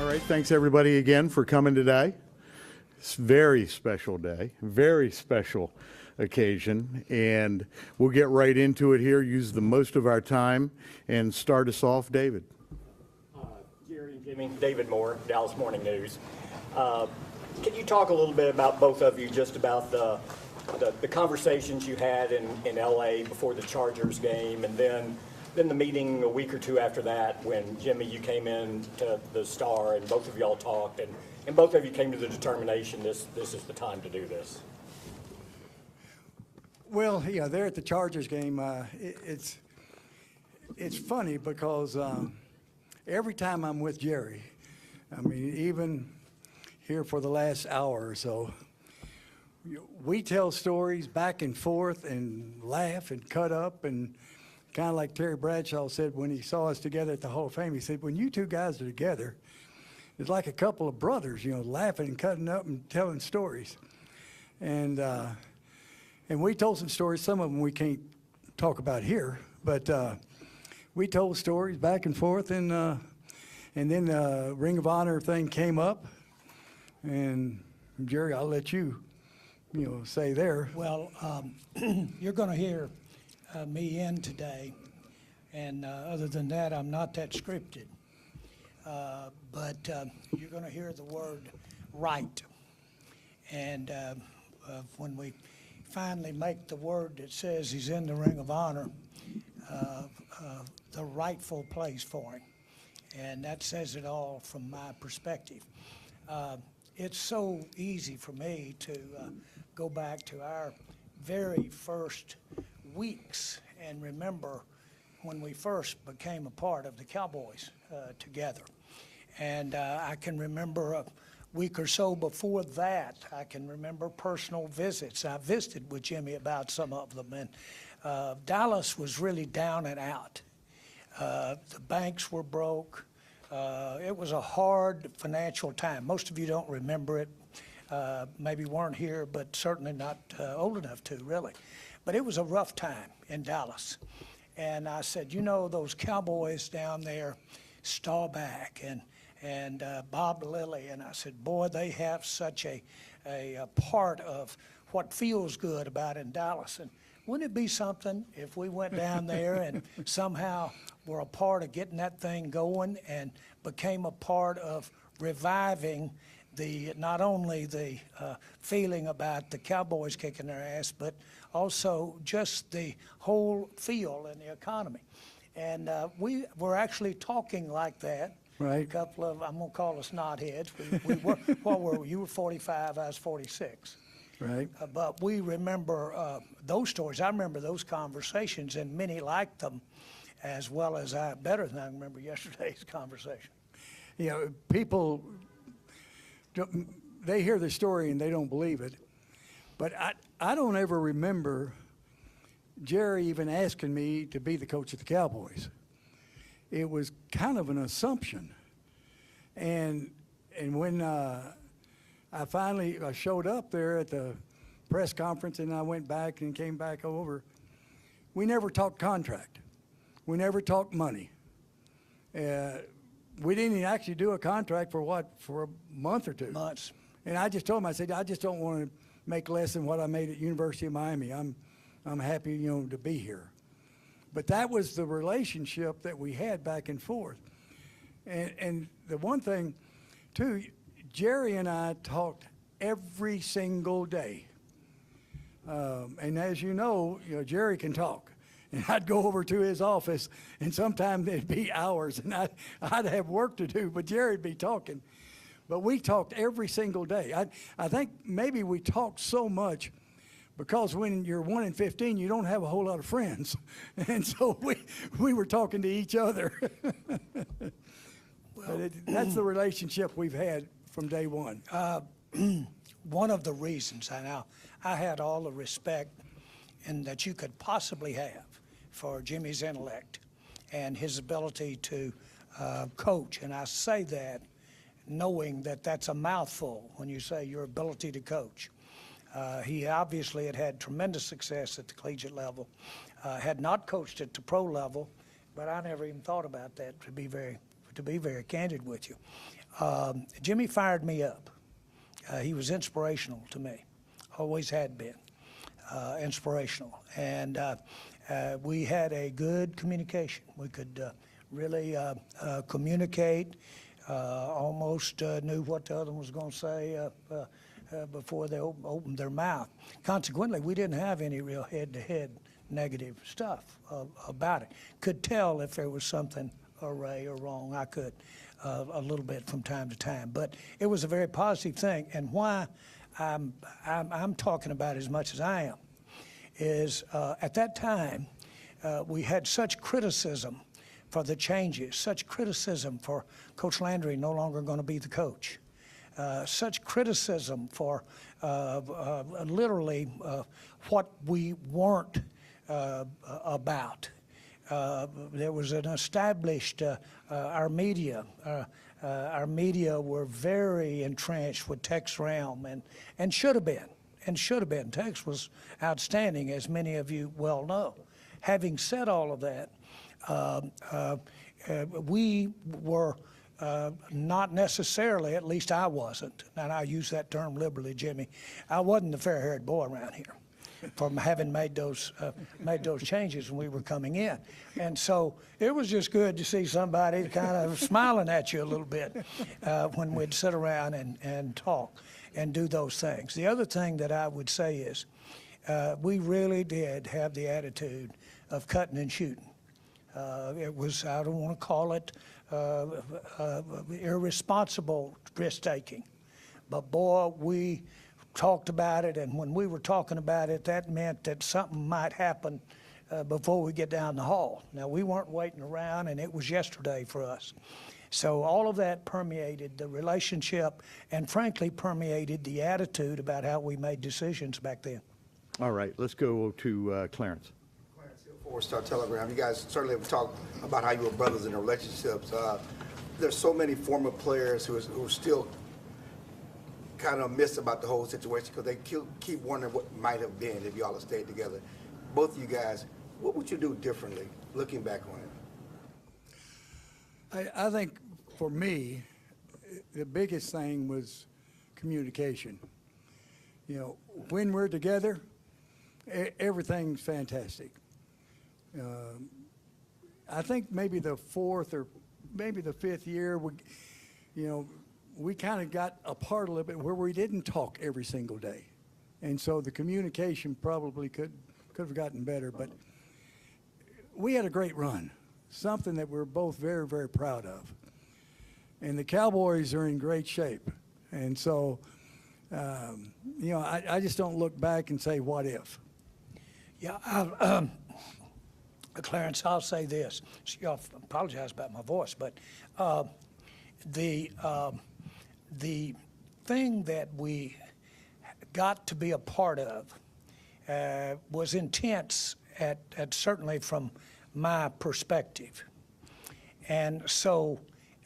All right, thanks everybody again for coming today. It's a very special day, very special occasion, and we'll get right into it here, use the most of our time, and start us off, David. Jerry and Jimmy, David Moore, Dallas Morning News. Can you talk a little bit about both of you, just about the conversations you had in LA before the Chargers game, and then the meeting a week or two after that when, Jimmy, you came in to the Star and both of y'all talked, and both of you came to the determination this is the time to do this? Well, yeah, there at the Chargers game, it's funny because every time I'm with Jerry, I mean, even here for the last hour or so, we tell stories back and forth and laugh and cut up, and kind of like Terry Bradshaw said when he saw us together at the Hall of Fame, he said, when you two guys are together, it's like a couple of brothers, you know, laughing and cutting up and telling stories. And we told some stories, some of them we can't talk about here, but we told stories back and forth, and then the Ring of Honor thing came up, and Jerry, I'll let you, say there. Well, you're going to hear me in today, and other than that, I'm not that scripted. But you're going to hear the word right, and when we finally make the word that says he's in the Ring of Honor, the rightful place for him, and that says it all from my perspective. It's so easy for me to go back to our very first weeks and remember when we first became a part of the Cowboys together. And I can remember a week or so before that, I can remember personal visits. I visited with Jimmy about some of them, and Dallas was really down and out. The banks were broke. It was a hard financial time. Most of you don't remember it, maybe weren't here, but certainly not old enough to, really. But it was a rough time in Dallas. And I said, those Cowboys down there, Staubach and Bob Lilly, and I said, boy, they have such a part of what feels good about in Dallas. And wouldn't it be something if we went down there and somehow were a part of getting that thing going and became a part of reviving not only the feeling about the Cowboys kicking their ass, but also just the whole feel in the economy. And we were actually talking like that. Right. A couple of, I'm going to call us knotheads. We were, what were we? You were 45, I was 46. Right. But we remember those stories. I remember those conversations, and many liked them as well as better than I remember yesterday's conversation. People, they hear the story and they don't believe it. But I don't ever remember Jerry even asking me to be the coach of the Cowboys. It was kind of an assumption. And when I finally showed up there at the press conference and I went back and came back over, we never talked contract. We never talked money. We didn't actually do a contract for a month or two. Months. And I just told him, I said, I just don't want to make less than what I made at University of Miami. I'm happy, to be here. But that was the relationship that we had back and forth. And the one thing, too, Jerry and I talked every single day. And as you know, Jerry can talk. And I'd go over to his office, and sometimes it'd be hours, and I'd have work to do, but Jerry'd be talking. But we talked every single day. I think maybe we talked so much because when you're 1 in 15, you don't have a whole lot of friends. And so we were talking to each other. But that's the relationship we've had from day one. One of the reasons, I had all the respect and that you could possibly have for Jimmy's intellect and his ability to coach. And I say that knowing that that's a mouthful when you say your ability to coach. He obviously had tremendous success at the collegiate level, had not coached at the pro level, but I never even thought about that, to to be very candid with you. Jimmy fired me up. He was inspirational to me, always had been inspirational. And we had a good communication. We could really communicate, almost knew what the other one was going to say before they opened their mouth. Consequently, we didn't have any real head-to-head negative stuff about it. Could tell if there was something array or wrong. I could a little bit from time to time, but it was a very positive thing. And why I'm talking about it as much as I am is at that time we had such criticism for the changes, such criticism for Coach Landry no longer going to be the coach. Such criticism for literally what we weren't about. There was an established, our media were very entrenched with Tech's realm and should have been. Tex was outstanding, as many of you well know. Having said all of that, we were not necessarily, at least I wasn't, and I use that term liberally, Jimmy, I wasn't the fair-haired boy around here from having made those changes when we were coming in. And so it was just good to see somebody kind of smiling at you a little bit when we'd sit around and talk and do those things. The other thing that I would say is we really did have the attitude of cutting and shooting. It was, I don't want to call it irresponsible risk-taking, but boy, we talked about it, and when we were talking about it, that meant that something might happen before we get down the hall. Now, we weren't waiting around, and it was yesterday for us. So all of that permeated the relationship and frankly permeated the attitude about how we made decisions back then. All right, let's go to Clarence. Four-Star Telegram. You guys certainly have talked about how you were brothers in the relationships. There's so many former players who are still kind of miss about the whole situation because they keep wondering what might have been if y'all had stayed together. Both of you guys, what would you do differently looking back on it? I think for me, the biggest thing was communication. You know, when we're together, everything's fantastic. I think maybe the fourth or maybe the fifth year, we kind of got apart a little bit where we didn't talk every single day. And so the communication probably could have gotten better, but we had a great run, something that we're both very, very proud of. And the Cowboys are in great shape. And so, I just don't look back and say, what if? Yeah, Clarence, I'll say this. I apologize about my voice, but the thing that we got to be a part of was intense at certainly from my perspective. And so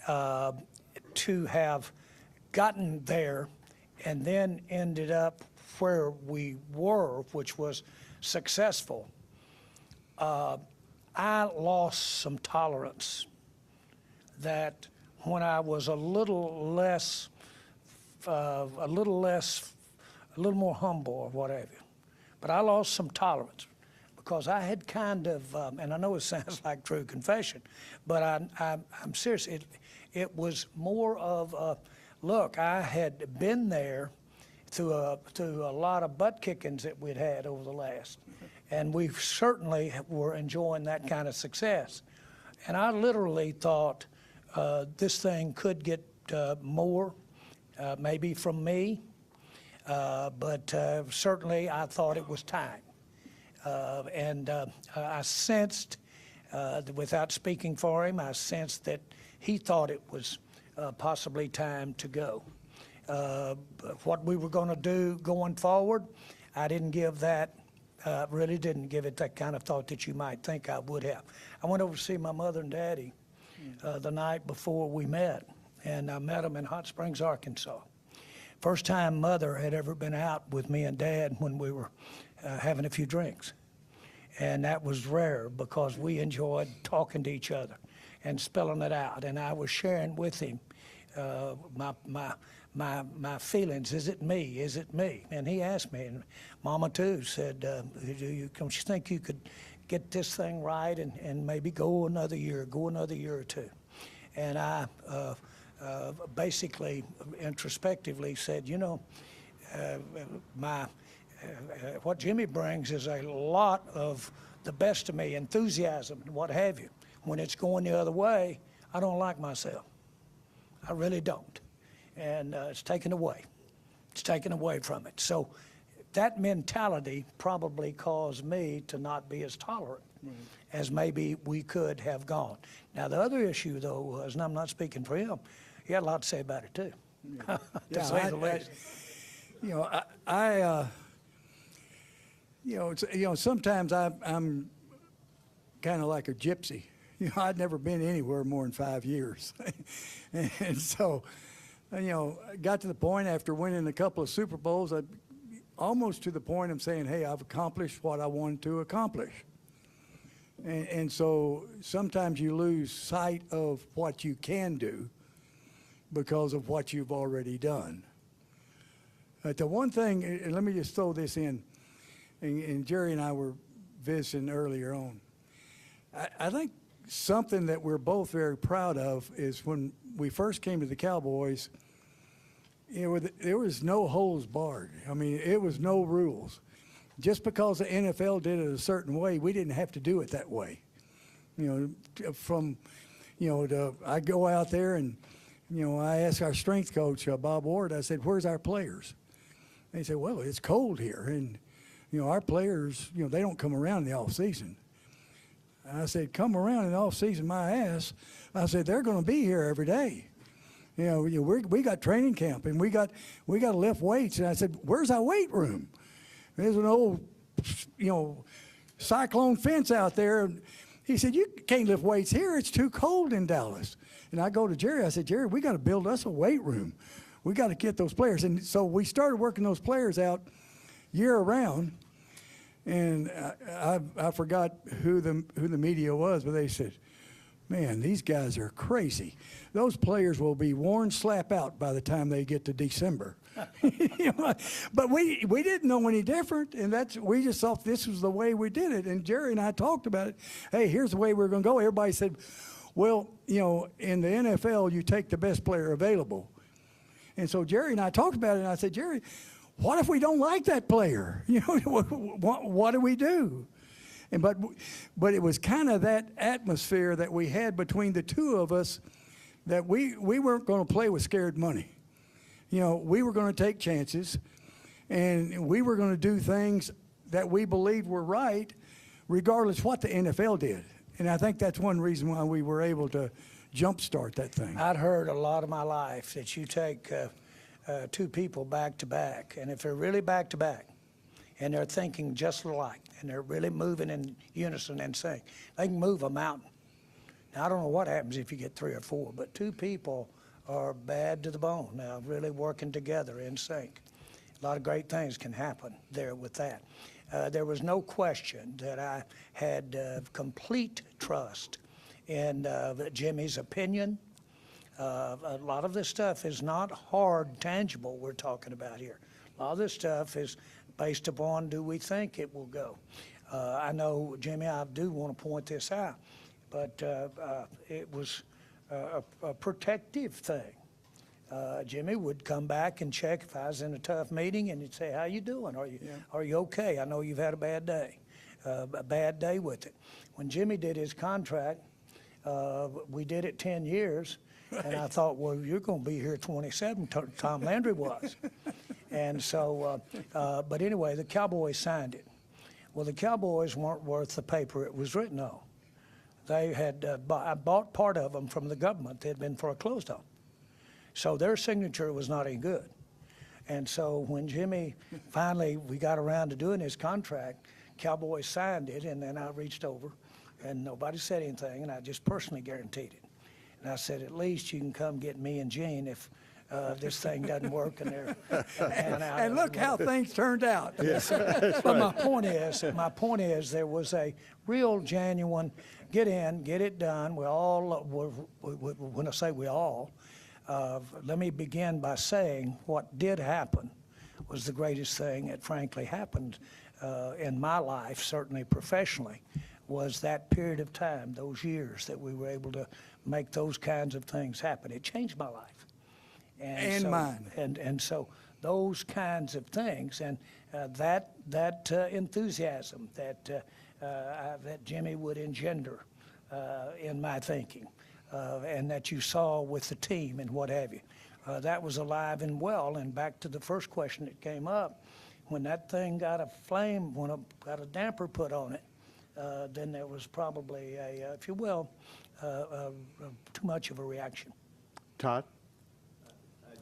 to have gotten there and then ended up where we were, which was successful, I lost some tolerance that when I was a little more humble or whatever. But I lost some tolerance because I had kind of, and I know it sounds like true confession, but I'm serious. It was more of, look, I had been there through a lot of butt kickings that we'd had over the last. And we certainly were enjoying that kind of success. And I literally thought this thing could get more, maybe from me, but certainly I thought it was time. I sensed, without speaking for him, I sensed that he thought it was possibly time to go. What we were going to do going forward, I didn't give that. Really didn't give it that kind of thought that you might think I would have. I went over to see my mother and daddy the night before we met, and I met them in Hot Springs, Arkansas. First time Mother had ever been out with me and Dad when we were having a few drinks. And that was rare because we enjoyed talking to each other. and spelling it out. And I was sharing with him my feelings. Is it me? Is it me? And he asked me, and Mama too said, don't you think you could get this thing right and maybe go another year or two? And I basically introspectively said, what Jimmy brings is a lot of the best of me, enthusiasm and what have you. When it's going the other way, I don't like myself. I really don't. And it's taken away. It's taken away from it. So that mentality probably caused me to not be as tolerant as maybe we could have gone. Now, the other issue, though, was, and I'm not speaking for him, he had a lot to say about it, too, to say the least. Sometimes I'm kind of like a gypsy. I'd never been anywhere more than 5 years. And so, got to the point after winning a couple of Super Bowls, almost to the point of saying, hey, I've accomplished what I wanted to accomplish. And so sometimes you lose sight of what you can do because of what you've already done. But the one thing, and let me just throw this in, and Jerry and I were visiting earlier on. I think something that we're both very proud of is when we first came to the Cowboys, there was no holds barred. I mean, it was no rules. Just because the NFL did it a certain way, we didn't have to do it that way. I go out there and, I asked our strength coach, Bob Ward, I said, where's our players? And he said, well, it's cold here. And, our players, they don't come around in the off season. And I said, come around in the off season, my ass. I said, they're going to be here every day. We got training camp and we got to lift weights. And I said, where's our weight room? There's an old, cyclone fence out there. He said, you can't lift weights here. It's too cold in Dallas. And I go to Jerry. I said, Jerry, we got to build us a weight room. We got to get those players. And so we started working those players out year round. And I forgot who the media was, but they said, man, these guys are crazy. Those players will be worn slap out by the time they get to December. But we didn't know any different, and we just thought this was the way we did it. And Jerry and I talked about it. Hey, here's the way we're going to go. Everybody said, well, in the NFL, you take the best player available. And so Jerry and I talked about it, and I said, Jerry, what if we don't like that player? What do we do? But it was kind of that atmosphere that we had between the two of us that we weren't going to play with scared money. We were going to take chances, and we were going to do things that we believed were right, regardless what the NFL did. And I think that's one reason why we were able to jumpstart that thing. I'd heard a lot of my life that you take two people back to back, and if they're really back to back, and they're thinking just alike, and they're really moving in unison and sync, they can move a mountain. Now, I don't know what happens if you get 3 or 4, but 2 people are bad to the bone. Now, really working together in sync. A lot of great things can happen there with that. There was no question that I had complete trust in Jimmy's opinion. A lot of this stuff is not hard, tangible we're talking about here. A lot of this stuff is based upon, do we think it will go? I know, Jimmy, I do want to point this out, but it was a protective thing. Jimmy would come back and check if I was in a tough meeting, and he'd say, how you doing? Are you okay? I know you've had a bad day with it. When Jimmy did his contract, we did it 10 years, and I thought, well, you're going to be here 27, Tom Landry was. And so, but anyway, the Cowboys signed it. Well, the Cowboys weren't worth the paper it was written on. They had, I bought part of them from the government. They had been foreclosed on. So their signature was not any good. And so when Jimmy finally, we got around to doing his contract, Cowboys signed it, and then I reached over, and nobody said anything, and I just personally guaranteed it. And I said, at least you can come get me and Gene if this thing doesn't work and they're hanging out. And look how things turned out. But my point is, there was a real genuine, get in, get it done. We all, when I say we all, let me begin by saying what did happen was the greatest thing that frankly happened in my life, certainly professionally, was that period of time, those years that we were able to make those kinds of things happen. It changed my life. And so, mine. And so those kinds of things and that enthusiasm that Jimmy would engender in my thinking and that you saw with the team and what have you, that was alive and well. And back to the first question that came up, when that thing got a flame, got a damper put on it, then there was probably if you will, too much of a reaction. Todd?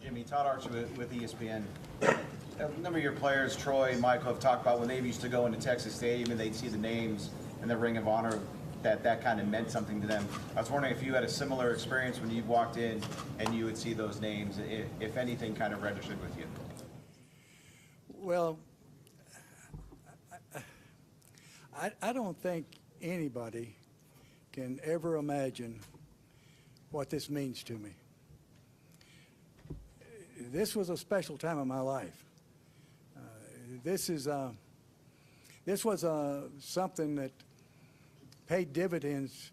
Jimmy, Todd Archer with ESPN. A number of your players, Troy, Michael, have talked about when they used to go into Texas Stadium and they'd see the names in the Ring of Honor, that kind of meant something to them. I was wondering if you had a similar experience when you walked in and you would see those names, if anything kind of registered with you. Well, I don't think anybody can ever imagine what this means to me. This was a special time in my life. This was something that paid dividends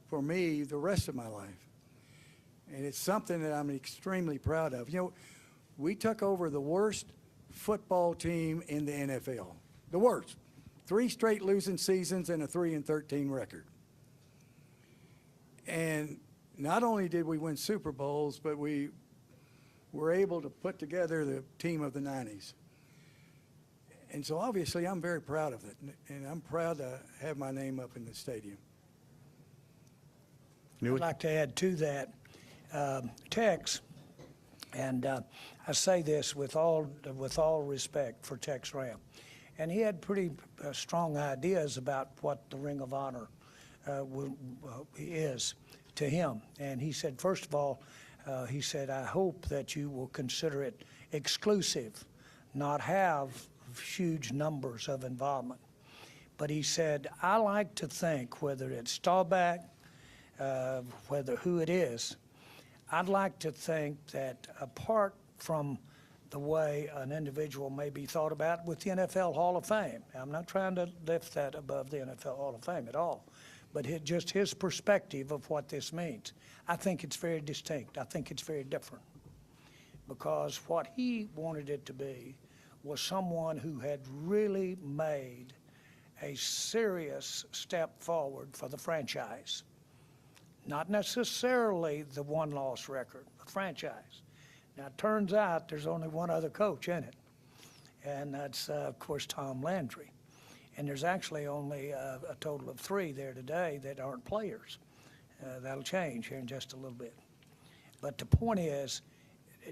for me the rest of my life. And it's something that I'm extremely proud of. You know, we took over the worst football team in the NFL. The worst. 3 straight losing seasons and a 3-13 record. And not only did we win Super Bowls, but we were able to put together the team of the 90s. And so obviously I'm very proud of it, and I'm proud to have my name up in the stadium. Newey? I'd like to add to that, Tex, and I say this with all respect for Tex Ram, and he had pretty strong ideas about what the Ring of Honor is to him. And he said, first of all, he said, I hope that you will consider it exclusive, not have huge numbers of involvement. But he said, I like to think, whether it's Staubach, whether who it is, I'd like to think that apart from the way an individual may be thought about with the NFL Hall of Fame, I'm not trying to lift that above the NFL Hall of Fame at all, but just his perspective of what this means. I think it's very distinct. I think it's very different, because what he wanted it to be was someone who had really made a serious step forward for the franchise. Not necessarily the one-loss record, the franchise. Now, it turns out there's only one other coach in it, and that's, of course, Tom Landry. And there's actually only a total of 3 there today that aren't players. That'll change here in just a little bit. But the point is,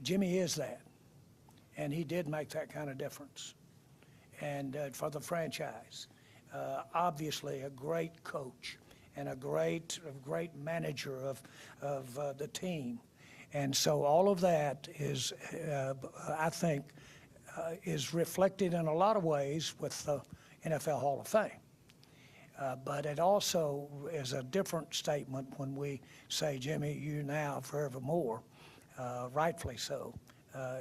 Jimmy is that, and he did make that kind of difference. And for the franchise, obviously a great coach and a great manager of the team. And so all of that is, I think, is reflected in a lot of ways with the NFL Hall of Fame. But it also is a different statement when we say, Jimmy, you now forevermore, rightfully so,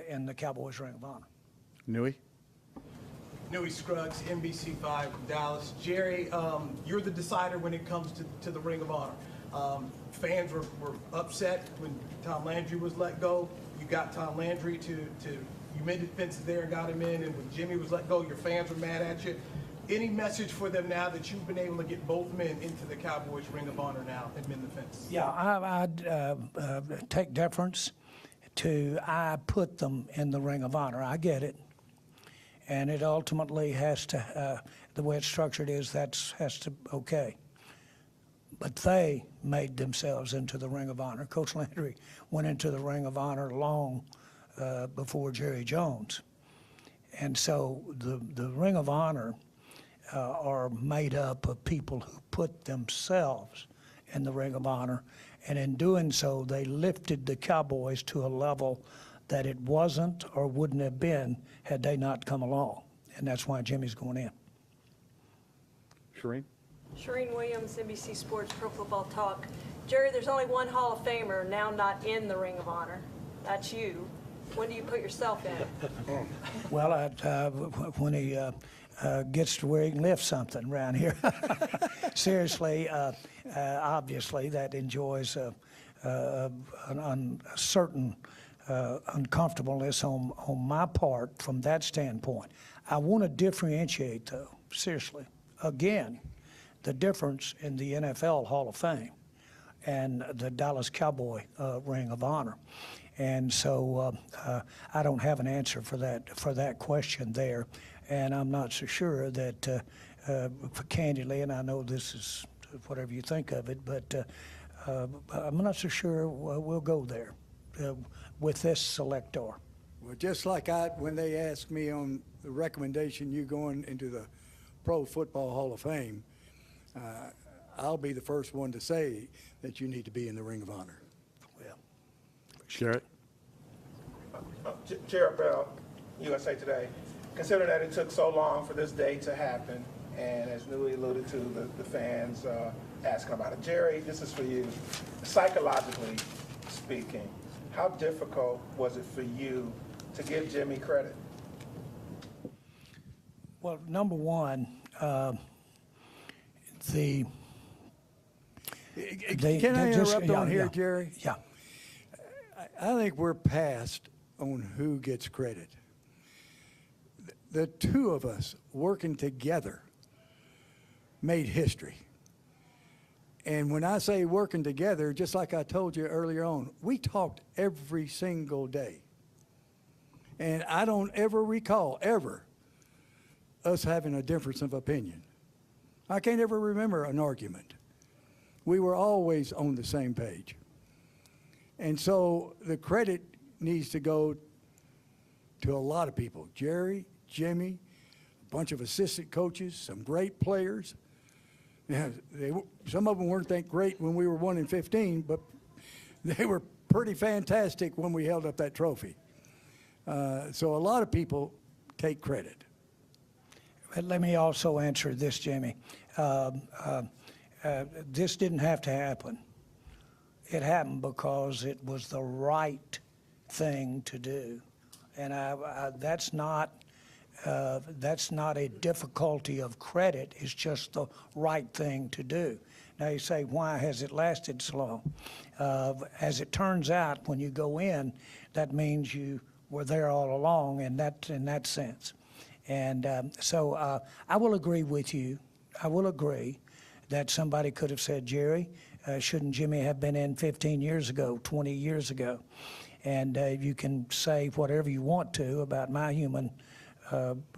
in the Cowboys Ring of Honor. Newey? Newey Scruggs, NBC5, Dallas. Jerry, you're the decider when it comes to the Ring of Honor. Fans were upset when Tom Landry was let go. You got Tom Landry you mended fences there and got him in, and when Jimmy was let go, your fans were mad at you. Any message for them now that you've been able to get both men into the Cowboys Ring of Honor now and mend the fence? Yeah, I'd take deference to I put them in the Ring of Honor. I get it. And it ultimately has to, the way it's structured is has to, okay. But they made themselves into the Ring of Honor. Coach Landry went into the Ring of Honor long before Jerry Jones. And so the Ring of Honor are made up of people who put themselves in the Ring of Honor. And in doing so, they lifted the Cowboys to a level that it wasn't or wouldn't have been had they not come along. And that's why Jimmy's going in. Shereen? Shereen Williams, NBC Sports Pro Football Talk. Jerry, there's only one Hall of Famer now not in the Ring of Honor. That's you. When do you put yourself in? Well, when he gets to where he can lift something around here. Seriously, obviously, that enjoys a certain uncomfortableness on my part from that standpoint. I want to differentiate, though, seriously. Again, the difference in the NFL Hall of Fame and the Dallas Cowboy Ring of Honor. And so I don't have an answer for that question there. And I'm not so sure that, candidly, and I know this is whatever you think of it, but I'm not so sure we'll go there with this selector. Well, just like when they asked me on the recommendation you going into the Pro Football Hall of Fame, I'll be the first one to say that you need to be in the Ring of Honor. Well, Jarrett? Jared Bell, USA Today. Consider that it took so long for this day to happen, and as Newey alluded to, the fans asking about it. Jerry, this is for you. Psychologically speaking, how difficult was it for you to give Jimmy credit? well, number one, Can I just- interrupt yeah, on here, yeah. Jerry? Yeah. I think we're past on who gets credit. The two of us working together made history. And when I say working together, just like I told you earlier on, we talked every single day. And I don't ever recall, ever, us having a difference of opinion. I can't ever remember an argument. We were always on the same page. And so the credit needs to go to a lot of people. Jerry, Jimmy, a bunch of assistant coaches, some great players. Yeah, some of them weren't that great when we were 1-15, but they were pretty fantastic when we held up that trophy. So a lot of people take credit. But let me also answer this, Jimmy. This didn't have to happen. It happened because it was the right thing to do. And that's not a difficulty of credit. It's just the right thing to do. Now you say, why has it lasted so long? As it turns out, when you go in, that means you were there all along, and that's in that sense. And so I will agree with you. I will agree that somebody could have said, Jerry, shouldn't Jimmy have been in 15 years ago, 20 years ago? And you can say whatever you want to about my human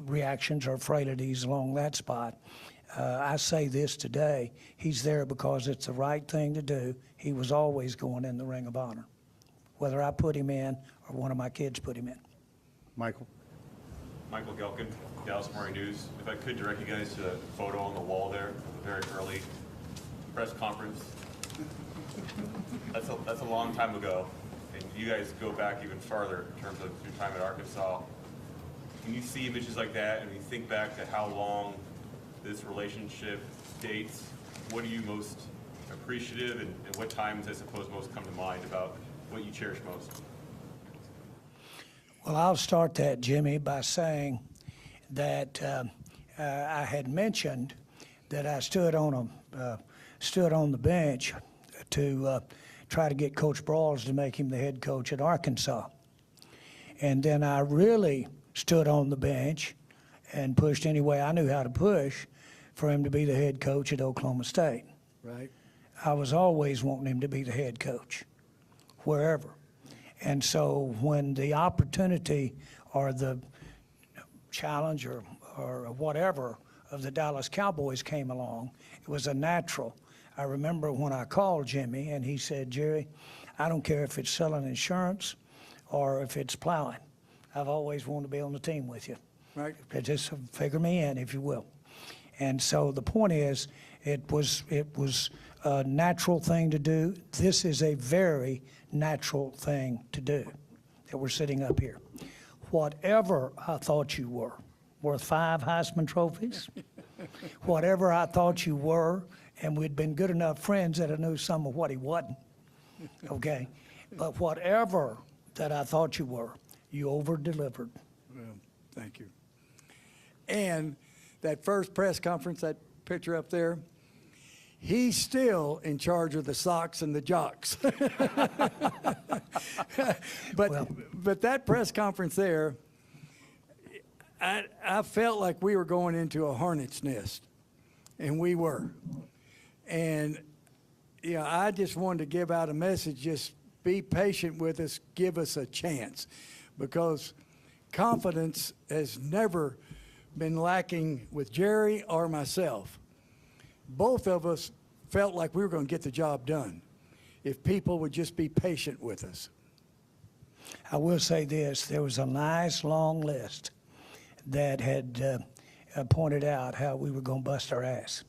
reactions or frailties along that spot. I say this today, he's there because it's the right thing to do. He was always going in the Ring of Honor, whether I put him in or one of my kids put him in. Michael? Michael Gelkin, Dallas Morning News. If I could direct you guys to the photo on the wall there, the very early press conference. That's a long time ago, and you guys go back even farther in terms of your time at Arkansas. When you see images like that, and you think back to how long this relationship dates, what are you most appreciative, and what times, I suppose, most come to mind about what you cherish most? Well, I'll start that, Jimmy, by saying that I had mentioned that I stood on the bench to try to get Coach Brawls to make him the head coach at Arkansas. And then I really stood on the bench and pushed any way I knew how to push for him to be the head coach at Oklahoma State. Right. I was always wanting him to be the head coach, wherever. And so when the opportunity or the challenge or whatever of the Dallas Cowboys came along, it was a natural. I remember when I called Jimmy and he said, Jerry, I don't care if it's selling insurance or if it's plowing. I've always wanted to be on the team with you. Right. Just figure me in, if you will. And so the point is, it was a natural thing to do. This is a very natural thing to do. that were sitting up here. Whatever I thought you were, worth 5 Heisman trophies, whatever I thought you were, and we'd been good enough friends that I knew some of what he wasn't, okay? But whatever that I thought you were, you over-delivered. Well, thank you. And that first press conference, that picture up there, he's still in charge of the socks and the jocks. But that press conference there, I felt like we were going into a hornet's nest, and we were. And, you know, I just wanted to give out a message, just be patient with us, give us a chance, because confidence has never been lacking with Jerry or myself. Both of us felt like we were going to get the job done if people would just be patient with us. I will say this, there was a nice long list that had pointed out how we were going to bust our ass.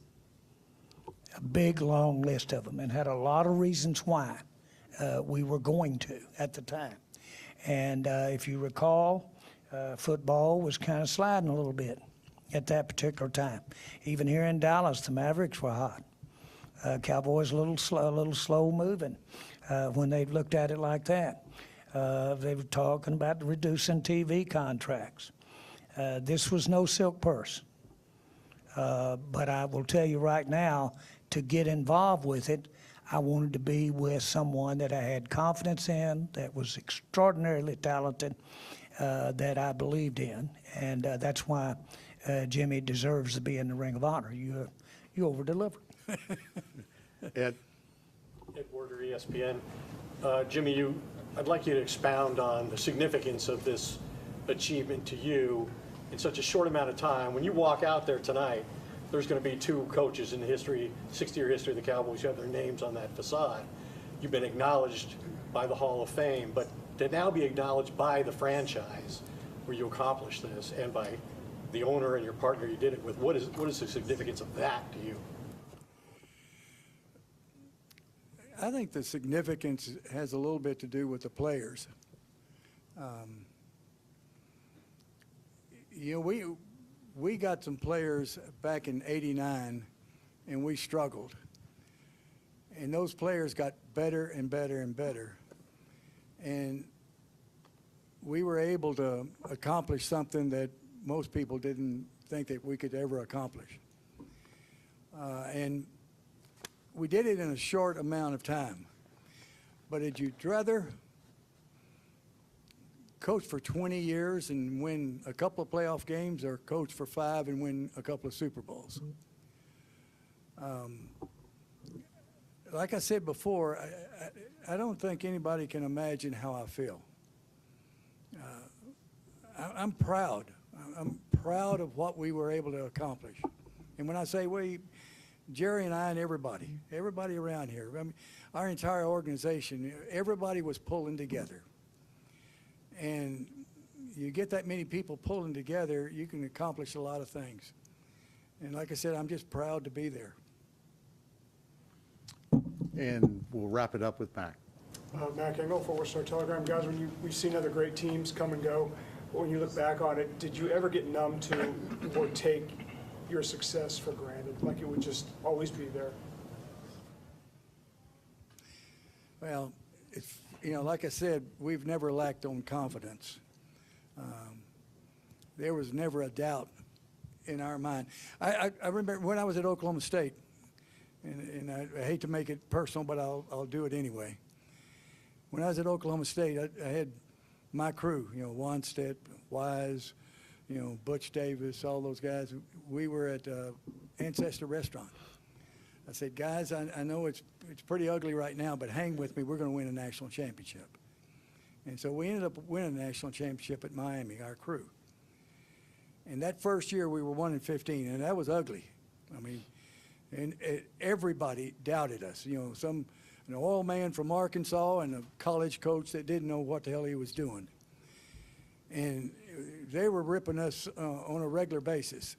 A big, long list of them, and had a lot of reasons why we were going to at the time. And if you recall, football was kind of sliding a little bit at that particular time. Even here in Dallas, the Mavericks were hot. Cowboys a little slow moving when they looked at it like that. They were talking about reducing TV contracts. This was no silk purse. But I will tell you right now, to get involved with it, I wanted to be with someone that I had confidence in, that was extraordinarily talented, that I believed in. And that's why Jimmy deserves to be in the Ring of Honor. You over-delivered. Ed? Ed Warder, ESPN. Jimmy, I'd like you to expound on the significance of this achievement to you in such a short amount of time. When you walk out there tonight, there's going to be 2 coaches in the 60-year history of the Cowboys who have their names on that facade. You've been acknowledged by the Hall of Fame, but to now be acknowledged by the franchise where you accomplished this, and by the owner and your partner you did it with, what is the significance of that to you? I think the significance has a little bit to do with the players. You know, we got some players back in '89, and we struggled. And those players got better and better and better. And we were able to accomplish something that most people didn't think that we could ever accomplish. And we did it in a short amount of time. But would you rather coach for 20 years and win a couple of playoff games, or coach for 5 and win a couple of Super Bowls? Like I said before, I don't think anybody can imagine how I feel. I'm proud. I'm proud of what we were able to accomplish. And when I say we, Jerry and I and everybody around here, I mean, our entire organization, everybody was pulling together. And you get that many people pulling together, you can accomplish a lot of things. And like I said, I'm just proud to be there. And we'll wrap it up with Mac. Mac Engel, Fort Worth Telegram. Guys, we've seen other great teams come and go. When you look back on it, did you ever get numb to or take your success for granted, like it would just always be there? Well, it's, you know, like I said, we've never lacked on confidence. There was never a doubt in our mind. I remember when I was at Oklahoma State, and I hate to make it personal, but I'll do it anyway. When I was at Oklahoma State, I had my crew, you know, Wanstead, Wise, you know, Butch Davis, all those guys. We were at Ancestor Restaurant. I said, guys, I know it's pretty ugly right now, but hang with me. We're going to win a national championship. And so we ended up winning a national championship at Miami, our crew. And that first year we were 1-15, and that was ugly. I mean, and everybody doubted us. You know, an oil man from Arkansas and a college coach that didn't know what the hell he was doing. And they were ripping us on a regular basis.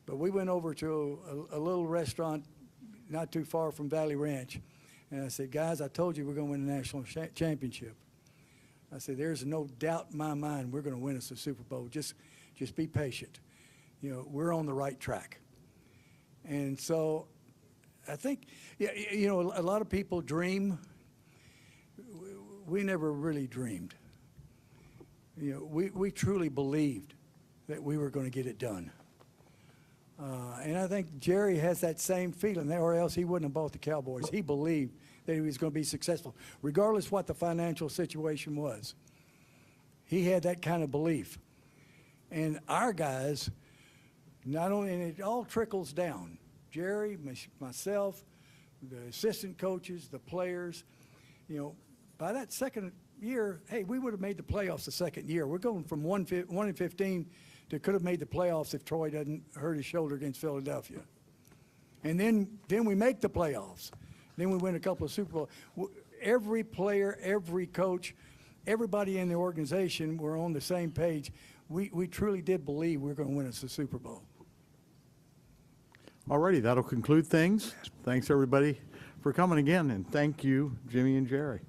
But we went over to a little restaurant not too far from Valley Ranch. And I said, guys, I told you we're going to win the national championship. I said, there's no doubt in my mind we're going to win us the Super Bowl. Just be patient. You know, we're on the right track. And so I think, yeah, you know, a lot of people dream. We never really dreamed. You know, we truly believed that we were going to get it done. And I think Jerry has that same feeling, or else he wouldn't have bought the Cowboys. He believed that he was going to be successful, regardless what the financial situation was. He had that kind of belief. And our guys, not only, and it all trickles down. Jerry, myself, the assistant coaches, the players, you know, by that second year, hey, we would have made the playoffs the second year. We're going from 1-15 to could have made the playoffs if Troy doesn't hurt his shoulder against Philadelphia. And then we make the playoffs. Then we win a couple of Super Bowl. Every player, every coach, everybody in the organization were on the same page. We truly did believe we were going to win us the Super Bowl. All righty, that'll conclude things. Thanks, everybody, for coming again, and thank you, Jimmy and Jerry.